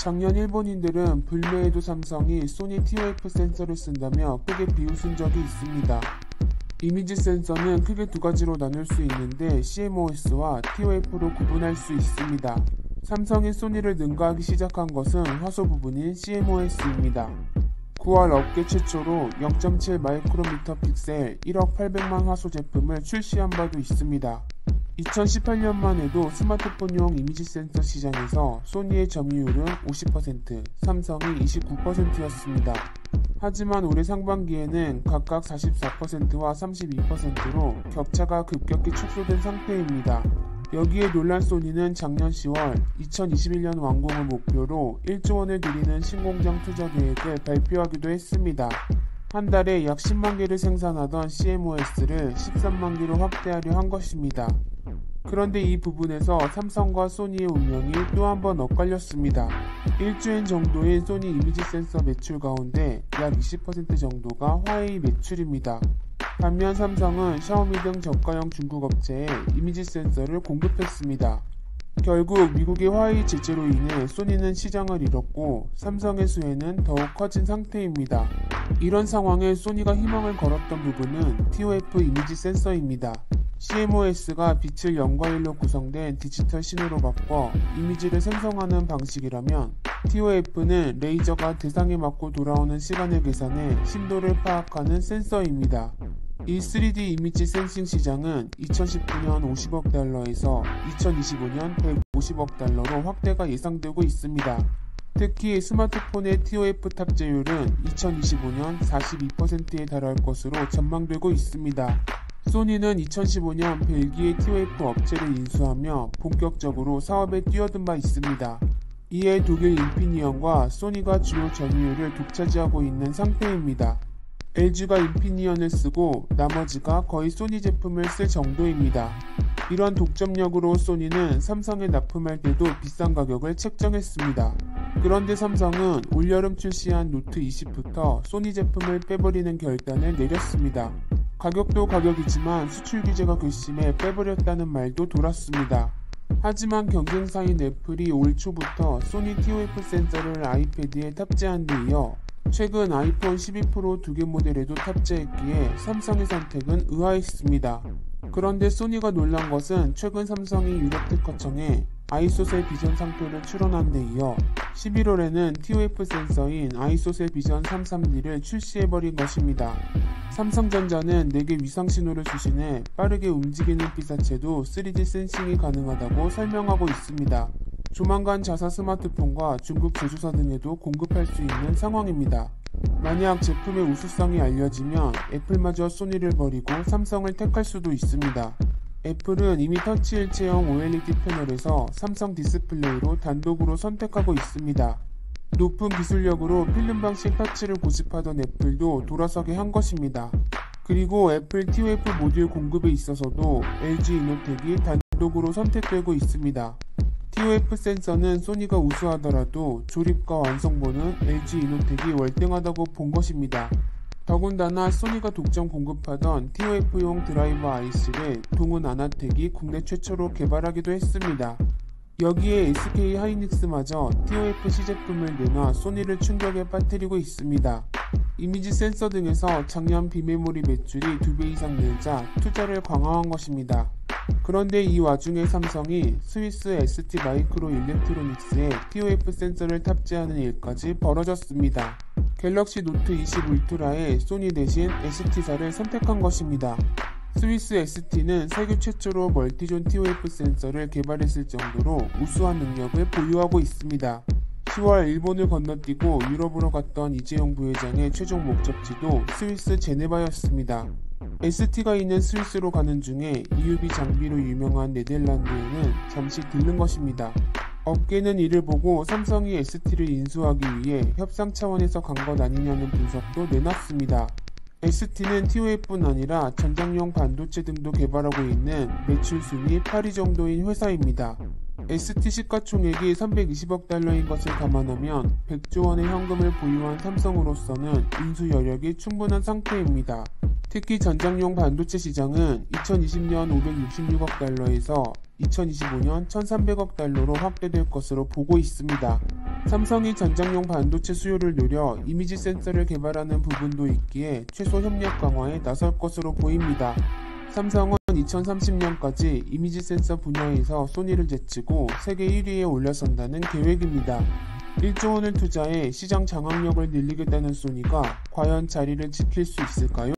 작년 일본인들은 불매해도 삼성이 소니 TOF 센서를 쓴다며 크게 비웃은 적이 있습니다. 이미지 센서는 크게 두 가지로 나눌 수 있는데 CMOS와 TOF로 구분할 수 있습니다. 삼성이 소니를 능가하기 시작한 것은 화소 부분인 CMOS입니다. 9월 업계 최초로 0.7 마이크로미터 픽셀 1억 800만 화소 제품을 출시한 바도 있습니다. 2018년만 해도 스마트폰용 이미지 센서 시장에서 소니의 점유율은 50%, 삼성이 29%였습니다. 하지만 올해 상반기에는 각각 44%와 32%로 격차가 급격히 축소된 상태입니다. 여기에 놀란 소니는 작년 10월 2021년 완공을 목표로 1조 원을 들이는 신공장 투자 계획을 발표하기도 했습니다. 한 달에 약 10만 개를 생산하던 CMOS를 13만 개로 확대하려 한 것입니다. 그런데 이 부분에서 삼성과 소니의 운명이 또 한 번 엇갈렸습니다. 1조엔 정도의 소니 이미지 센서 매출 가운데 약 20% 정도가 화웨이 매출입니다. 반면 삼성은 샤오미 등 저가형 중국 업체에 이미지 센서를 공급했습니다. 결국 미국의 화웨이 제재로 인해 소니는 시장을 잃었고 삼성의 수혜는 더욱 커진 상태입니다. 이런 상황에 소니가 희망을 걸었던 부분은 TOF 이미지 센서입니다. CMOS가 빛을 0과 1로 구성된 디지털 신호로 바꿔 이미지를 생성하는 방식이라면 TOF는 레이저가 대상에 맞고 돌아오는 시간을 계산해 심도를 파악하는 센서입니다. 이 3D 이미지 센싱 시장은 2019년 50억 달러에서 2025년 150억 달러로 확대가 예상되고 있습니다. 특히 스마트폰의 TOF 탑재율은 2025년 42%에 달할 것으로 전망되고 있습니다. 소니는 2015년 벨기에 TOF 업체를 인수하며 본격적으로 사업에 뛰어든 바 있습니다. 이에 독일 인피니언과 소니가 주요 점유율을 독차지하고 있는 상태입니다. LG가 인피니언을 쓰고 나머지가 거의 소니 제품을 쓸 정도입니다. 이런 독점력으로 소니는 삼성에 납품할 때도 비싼 가격을 책정했습니다. 그런데 삼성은 올여름 출시한 노트 20부터 소니 제품을 빼버리는 결단을 내렸습니다. 가격도 가격이지만 수출 규제가 괘씸해 빼버렸다는 말도 돌았습니다. 하지만 경쟁사인 애플이 올 초부터 소니 TOF 센서를 아이패드에 탑재한 데 이어 최근 아이폰 12 프로 2개 모델에도 탑재했기에 삼성의 선택은 의아했습니다. 그런데 소니가 놀란 것은 최근 삼성이 유럽 특허청에 아이소셀 비전 상표를 출원한 데 이어 11월에는 TOF 센서인 아이소셀 비전 33D를 출시해버린 것입니다. 삼성전자는 4개 위상신호를 수신해 빠르게 움직이는 피사체도 3D 센싱이 가능하다고 설명하고 있습니다. 조만간 자사 스마트폰과 중국 제조사 등에도 공급할 수 있는 상황입니다. 만약 제품의 우수성이 알려지면 애플마저 소니를 버리고 삼성을 택할 수도 있습니다. 애플은 이미 터치 일체형 OLED 패널에서 삼성 디스플레이로 단독으로 선택하고 있습니다. 높은 기술력으로 필름 방식 터치를 고집하던 애플도 돌아서게 한 것입니다. 그리고 애플 TOF 모듈 공급에 있어서도 LG 이노텍이 단독으로 선택되고 있습니다. TOF 센서는 소니가 우수하더라도 조립과 완성본은 LG 이노텍이 월등하다고 본 것입니다. 더군다나 소니가 독점 공급하던 TOF용 드라이버 IC를 동은 아나텍이 국내 최초로 개발하기도 했습니다. 여기에 SK 하이닉스마저 TOF 시제품을 내놔 소니를 충격에 빠뜨리고 있습니다. 이미지 센서 등에서 작년 비메모리 매출이 2배 이상 늘자 투자를 강화한 것입니다. 그런데 이 와중에 삼성이 스위스 ST 마이크로 일렉트로닉스에 TOF 센서를 탑재하는 일까지 벌어졌습니다. 갤럭시 노트 20 울트라에 소니 대신 ST사를 선택한 것입니다. 스위스 ST는 세계 최초로 멀티존 TOF 센서를 개발했을 정도로 우수한 능력을 보유하고 있습니다. 10월 일본을 건너뛰고 유럽으로 갔던 이재용 부회장의 최종 목적지도 스위스 제네바였습니다. ST가 있는 스위스로 가는 중에 EUV 장비로 유명한 네덜란드에는 잠시 들른 것입니다. 업계는 이를 보고 삼성이 ST를 인수하기 위해 협상 차원에서 간 것 아니냐는 분석도 내놨습니다. ST는 TOF뿐 아니라 전장용 반도체 등도 개발하고 있는 매출 순위 8위 정도인 회사입니다. ST 시가총액이 320억 달러인 것을 감안하면 100조 원의 현금을 보유한 삼성으로서는 인수 여력이 충분한 상태입니다. 특히 전장용 반도체 시장은 2020년 566억 달러에서 2025년 1300억 달러로 확대될 것으로 보고 있습니다. 삼성이 전장용 반도체 수요를 노려 이미지 센서를 개발하는 부분도 있기에 최소 협력 강화에 나설 것으로 보입니다. 삼성은 2030년까지 이미지 센서 분야에서 소니를 제치고 세계 1위에 올라선다는 계획입니다. 1조 원을 투자해 시장 장악력을 늘리겠다는 소니가 과연 자리를 지킬 수 있을까요?